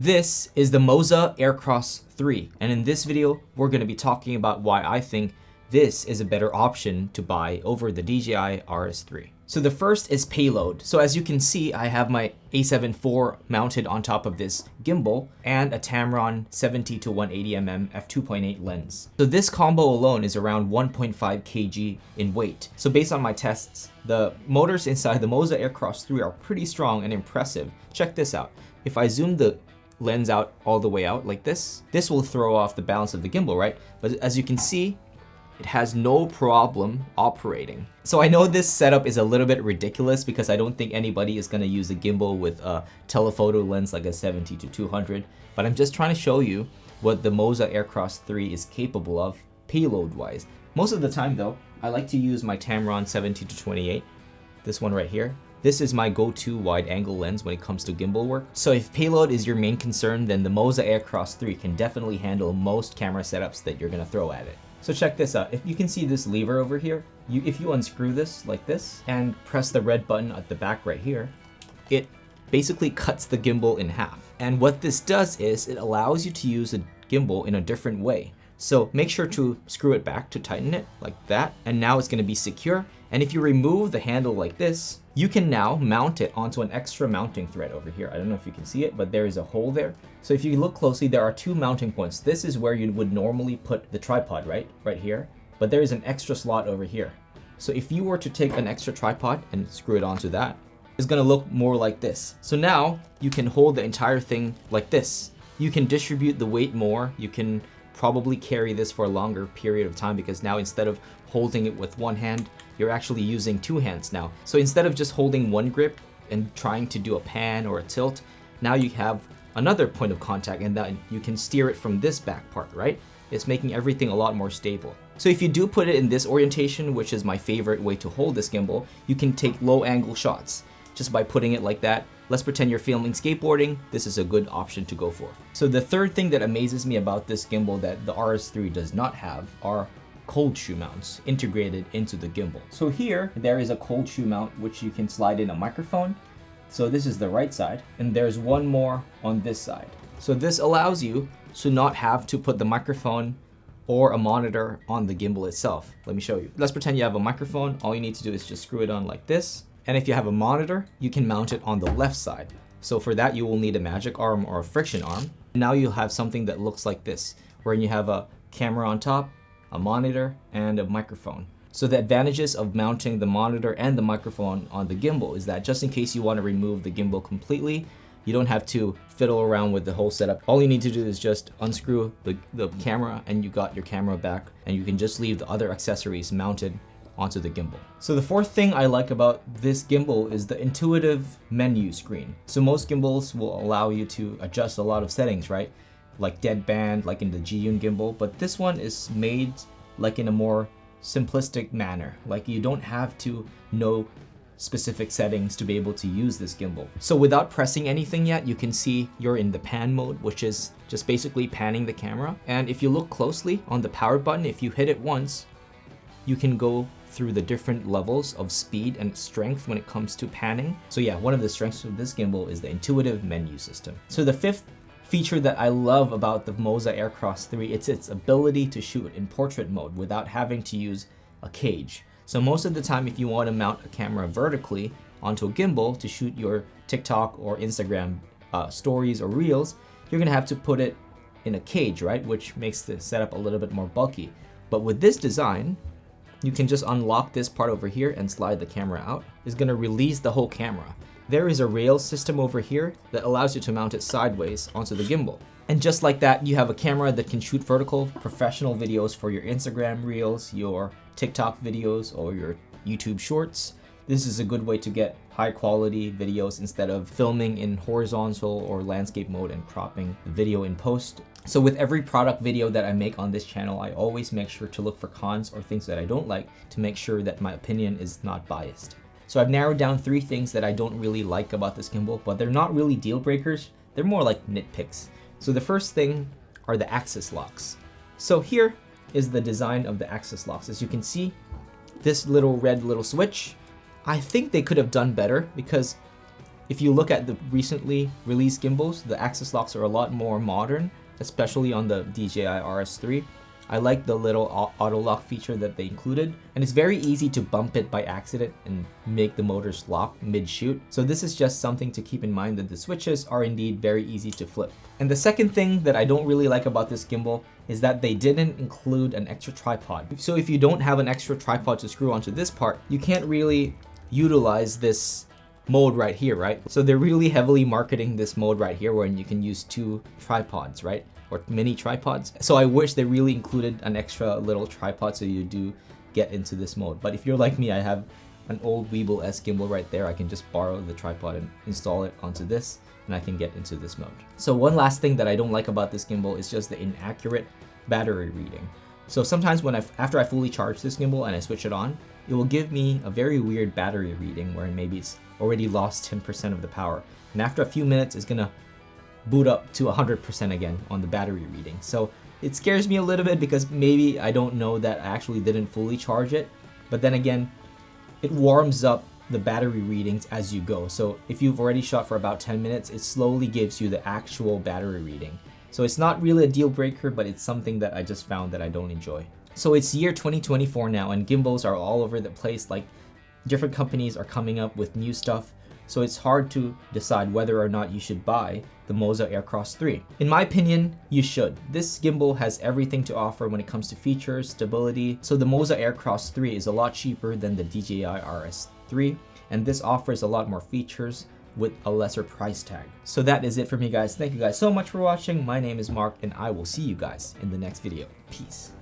This is the Moza Aircross 3, and in this video, we're going to be talking about why I think this is a better option to buy over the DJI RS3. So the first is payload. So as you can see, I have my A7 IV mounted on top of this gimbal and a Tamron 70 to 180mm f2.8 lens. So this combo alone is around 1.5 kg in weight. So based on my tests, the motors inside the Moza Aircross 3 are pretty strong and impressive. Check this out. If I zoom the lens out all the way out like this will throw off the balance of the gimbal, right? But as you can see, it has no problem operating. So I know this setup is a little bit ridiculous because I don't think anybody is going to use a gimbal with a telephoto lens like a 70 to 200, but I'm just trying to show you what the Moza Aircross 3 is capable of payload wise. Most of the time though, I like to use my Tamron 70 to 28, this one right here. This is my go-to wide angle lens when it comes to gimbal work. So if payload is your main concern, then the Moza Aircross 3 can definitely handle most camera setups that you're gonna throw at it. So check this out. If you can see this lever over here, if you unscrew this like this and press the red button at the back right here, it basically cuts the gimbal in half. And what this does is it allows you to use a gimbal in a different way. So make sure to screw it back to tighten it like that. And now it's gonna be secure. And if you remove the handle like this, you can now mount it onto an extra mounting thread over here. I don't know if you can see it, but there is a hole there. So if you look closely, there are two mounting points. This is where you would normally put the tripod, right here. But there is an extra slot over here. So if you were to take an extra tripod and screw it onto that, it's gonna look more like this. So now you can hold the entire thing like this. You can distribute the weight more. You can probably carry this for a longer period of time because now instead of holding it with one hand, you're actually using two hands now. So instead of just holding one grip and trying to do a pan or a tilt, now you have another point of contact and then you can steer it from this back part, right? It's making everything a lot more stable. So if you do put it in this orientation, which is my favorite way to hold this gimbal, you can take low angle shots just by putting it like that. Let's pretend you're filming skateboarding. This is a good option to go for. So the third thing that amazes me about this gimbal that the RS3 does not have are cold shoe mounts integrated into the gimbal. So here, there is a cold shoe mount which you can slide in a microphone. So this is the right side, and there's one more on this side. So this allows you to not have to put the microphone or a monitor on the gimbal itself. Let me show you. Let's pretend you have a microphone. All you need to do is just screw it on like this. And if you have a monitor, you can mount it on the left side. So for that, you will need a magic arm or a friction arm. Now you'll have something that looks like this, where you have a camera on top, a monitor, and a microphone. So the advantages of mounting the monitor and the microphone on the gimbal is that just in case you want to remove the gimbal completely, you don't have to fiddle around with the whole setup. All you need to do is just unscrew the camera and you got your camera back, and you can just leave the other accessories mounted onto the gimbal. So the fourth thing I like about this gimbal is the intuitive menu screen. So most gimbals will allow you to adjust a lot of settings, right? Like deadband, like in the G-Yun gimbal, but this one is made like in a more simplistic manner. Like you don't have to know specific settings to be able to use this gimbal. So without pressing anything yet, you can see you're in the pan mode, which is just basically panning the camera. And if you look closely on the power button, if you hit it once, you can go through the different levels of speed and strength when it comes to panning. So yeah, one of the strengths of this gimbal is the intuitive menu system. So the fifth feature that I love about the Moza Aircross 3, it's its ability to shoot in portrait mode without having to use a cage. So most of the time, if you want to mount a camera vertically onto a gimbal to shoot your TikTok or Instagram stories or reels, you're gonna have to put it in a cage, right? Which makes the setup a little bit more bulky. But with this design, you can just unlock this part over here and slide the camera out. It's gonna release the whole camera. There is a rail system over here that allows you to mount it sideways onto the gimbal. And just like that, you have a camera that can shoot vertical professional videos for your Instagram reels, your TikTok videos, or your YouTube shorts. This is a good way to get high quality videos instead of filming in horizontal or landscape mode and cropping the video in post. So with every product video that I make on this channel, I always make sure to look for cons or things that I don't like to make sure that my opinion is not biased. So I've narrowed down 3 things that I don't really like about this gimbal, but they're not really deal breakers. They're more like nitpicks. So the first thing are the axis locks. So here is the design of the axis locks. As you can see, this little red switch, I think they could have done better because If you look at the recently released gimbals, the axis locks are a lot more modern, especially on the DJI RS3. I like the little auto lock feature that they included, and it's very easy to bump it by accident and make the motors lock mid-shoot. So this is just something to keep in mind, that the switches are indeed very easy to flip. And the second thing that I don't really like about this gimbal is that they didn't include an extra tripod. So if you don't have an extra tripod to screw onto this part, you can't really utilize this mode right here, right? So they're really heavily marketing this mode right here wherein you can use 2 tripods, right? Or mini tripods. So I wish they really included an extra little tripod so you do get into this mode. But if you're like me, I have an old Weeble S gimbal right there. I can just borrow the tripod and install it onto this, and I can get into this mode. So one last thing that I don't like about this gimbal is just the inaccurate battery reading. So sometimes after I fully charge this gimbal and I switch it on, it will give me a very weird battery reading where maybe it's already lost 10% of the power. And after a few minutes, it's gonna boot up to 100% again on the battery reading. So it scares me a little bit because maybe I don't know that I actually didn't fully charge it. But then again, it warms up the battery readings as you go. So if you've already shot for about 10 minutes, it slowly gives you the actual battery reading. So it's not really a deal breaker, but it's something that I just found that I don't enjoy. So it's year 2024 now, and gimbals are all over the place. Like, different companies are coming up with new stuff. So it's hard to decide whether or not you should buy the Moza Aircross 3. In my opinion, you should. This gimbal has everything to offer when it comes to features, stability. So the Moza Aircross 3 is a lot cheaper than the DJI RS3, and this offers a lot more features with a lesser price tag. So that is it for me, guys. Thank you guys so much for watching. My name is Mark, and I will see you guys in the next video. Peace.